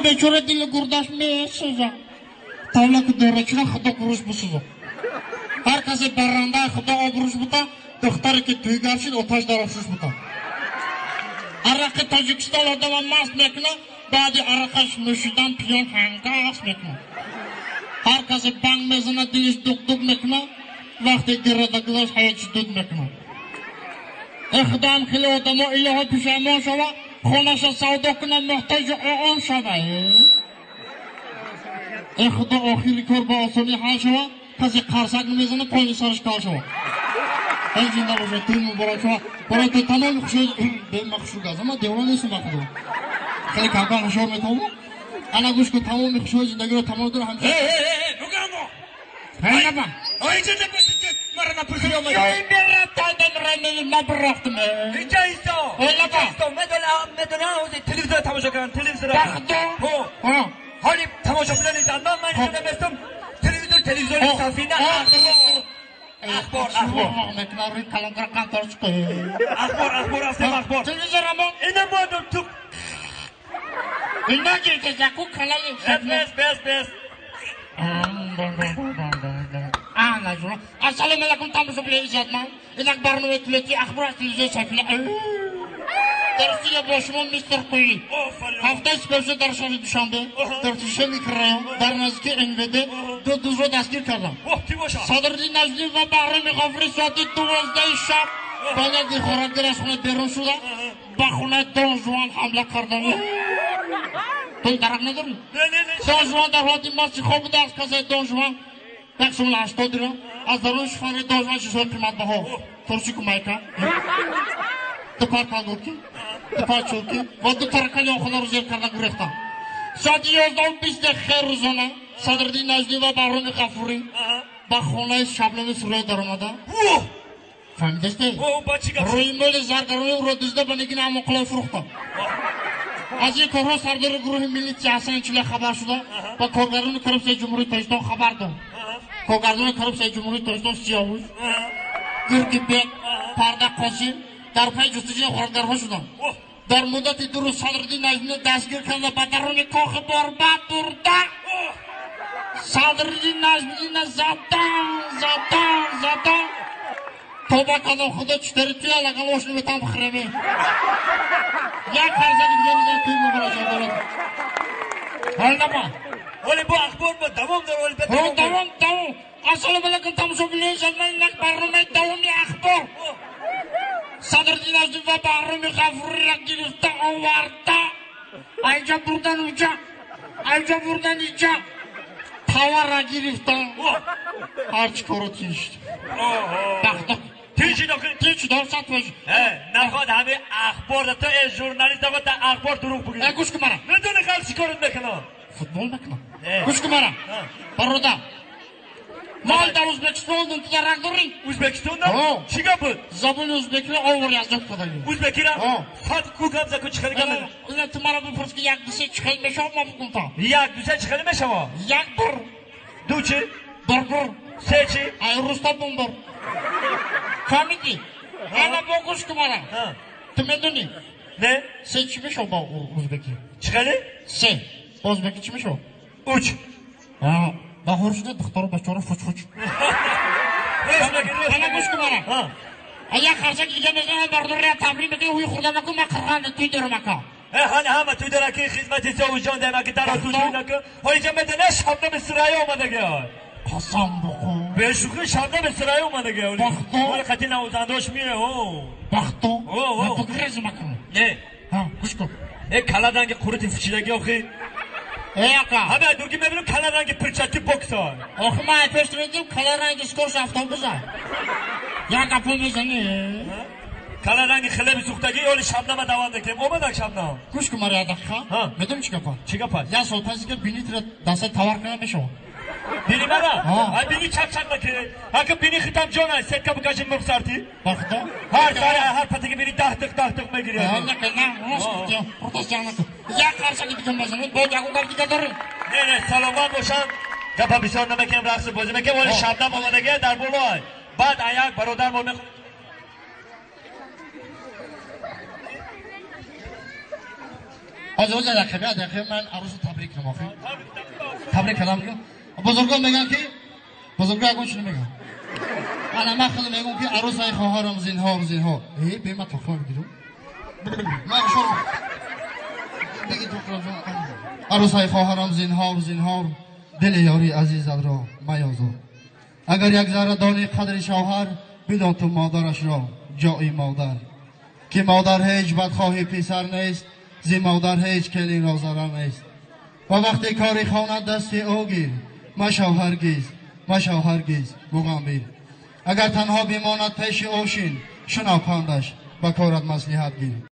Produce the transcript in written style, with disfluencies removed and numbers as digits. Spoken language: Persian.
بیچاره دیل گردش میسوزه تاولا که دورچنا خدا قروش بسوزه هر کسی برنده خدا آبروش بوده دختری که تویگر شد آتش در افروش بوده عرق تاجیکستان آدم مست میکنه بعد عرقش نوشیدن پیان هنگاس میکنه هر کسی بنگ میزنه دلش دک دک میکنه وقتی گردگیش حیچ دود میکنه ای خدا هم خیلی آدم ها ایه پیشمان شوه خونش سودا کنه محتاج آن شوه ای خدا آخری کار با آسانی حل شوه کسی قرصک میزنه پایین سرش کار شوه ای زنده باشه توی مبارک شوه برای تو تمام خوشی به مخشوق از اما دیوان نیستم بخدا خیلی کمکان خوشار میتونم انا گوش که تمام خوشی زندگی رو تمام داره همشه نگامو نبا آی چه بسید مرا نپرسی آمده یا این بیره تایدن رنه نبرفتم اینجا ایستا میدونه اوزی تلویزیون تماشا کردن تلویزیون بخدا حالی تماشا بودن نیستن من اینجا نمیستم تلویزیون صافی نه اخبار مکناری کلانگر قنطار چکه اخبار اخبار تلویزیون اما اینه مادر تو اینا که زکو کلایی بس نجوم السلام علیکم تماشا بلیزید من اینک برنامه تلویزیون اخبار تلویزیون صافی درستی با شما میستر کولی هفته سپرسه در شهر دوشنبه در تیشه میکرایم در نزدیک انوده دو دوست رو دستگیر کردم صدردی نجدی و بحرم غفری ساعت 12 شب باید که خوراکگر از خونه بیرون شده با خونه دون جوان حمله کردن تو درک نداری؟ دون جوان در حالتی ماستی خواب بوده از کسی دون جوان یک سمال 80 را از درون شفانه دون جوان شیشه قیمت بها ترسی کمایکا دو پار کالگورکی دو پار چولکی و دو ترکلی آخونا رو زیر کردن گریختن ساعت 11 و 20 خیر روزانه صدردی نجدی و بحرم غفوری با خونه شبنم سوریه در آمده فهمیدسته؟ روی مول زرگرانی رو دزده بنگین اما قلعه فروخته از این کارها سردار گروه ملی حسن چله خبر شده با کارگردان کرپسای جمهوری تاجیکستان خبر داد کارگردان کرپسای جمهوری تاجیکستان سیاوش گرگی بیگ پرده قاسم در پی جستجوی خواهرگرها شدند در مدت 2 روز صدردین نجدی دستگیر کرده به درون کاخ باربه برده صدردین نجدی زدن توبه کردم خدا چطوری توی لگل واشنو بتم بخرمه یک خرزه دیگه میزن توی مبارجه دارد حال نبا ولی با اخبار با دوام داره ولی به دوام السلام علیکم تماشا بینید من اینک برنامه دوامی اخبار صدردین نجدی و برنامه غفوری را گرفته آورده اینجا بردن اونجا اینجا بردن اینجا تاور را گرفتن هرچی کارو تیشت بخدا تیشی دار سات باشی نخواد همه اخبار ده تو از ژورنالیست نخواد ده اخبار دروغ بگید گوش که مرا ندونه خیلی چی کارت میکنم فوتبال میکنم گوش که مرا برادر مال در ازبکستان دون که رنگ داری ازبکستان نه؟ چی بود؟ زبان ازبکی را آوری از دفت کدایی ازبکی را؟ فت کوکم زکو چی خیلی کنم اینا تو مرا بپرس که یک دوسه چی خیلی میشه ما بکن تا یک دوسه چی خیلی میشه ما؟ یک بر دو چی؟ برگر سه چی؟ ای روستا بومبر فهمیدی؟ انا با گوش که مرا تو میدونی؟ نه؟ سه چی میشه با ازبکی؟ چی خیلی؟ سه با ازبکی چی میشه؟ اوچ با هرشده دختر بچه را فوچ انا گوش که مرا ایا خرچه که دیگه میزنه بردور را تبریم بگه اوی خورده مکن مقرقان توی درو مکن هنه همه توی درکی خدمتی سیاوش جان دهمه که در آتوش نکن هایی که میدونه شبنه به سرای آمده گه قسم بخون به شوخی شبنه به سرای اومده گه بختو ولی خطی نوزنداش میره بختو تو گریز مکن نه گوش کن کلا رنگ قروتی فشیدگی آخی اقا همه دوگی میبینم کلا رنگ پرچتی بکس ها آخه ما پیش میدیم کلا رنگ سکوش افتان بزن یا کپو میزنی کلا رنگ خیلی بسوختگی اولی شبنم دوام دکیم اومدن شبنم گوش کن مرا دقیقا میدونی چی کپا چی کپا یا سال پسی که بینی تر دسته تاور کنه میشو بینی مرا؟ ای بینی چک نکنه اگه بینی خیتم جان هست سکه بکشیم مبسارتی بخدا هر پتی که بینی ده تق میگیری نه راست میگم پروتستان نکن یک خرچه که دیگه بزنید با جاگو در دیگه داریم نه سلامت باشم گپا بسیار نمیکنم رقص بازی میکنم ولی شبنم آمدگه در بولای بعد ایک برادر ما حاضر دقیقه من عروس تبریک کنم تبریک کردم میگم بزرگان میگن که بزرگان اگه چی میگن من خیلی میگم که عروس های خواهرم زینهار به من تخمه بگیرم من شروع بگی عروس های خواهرم زینهار دل یاری عزیزت را میازار اگر یک ذره دانی قدر شوهر بدان تو مادرش را جای مادر که مادر هیچ بدخواهی پسر نیست زی مادر هیچ کلی را ضرر نیست و وقتی کاری خانه دستی او گیر مشو هرگز مغامبیر اگر تنها بماند پیش اوشین شناپندش و کارت مصلحت گیر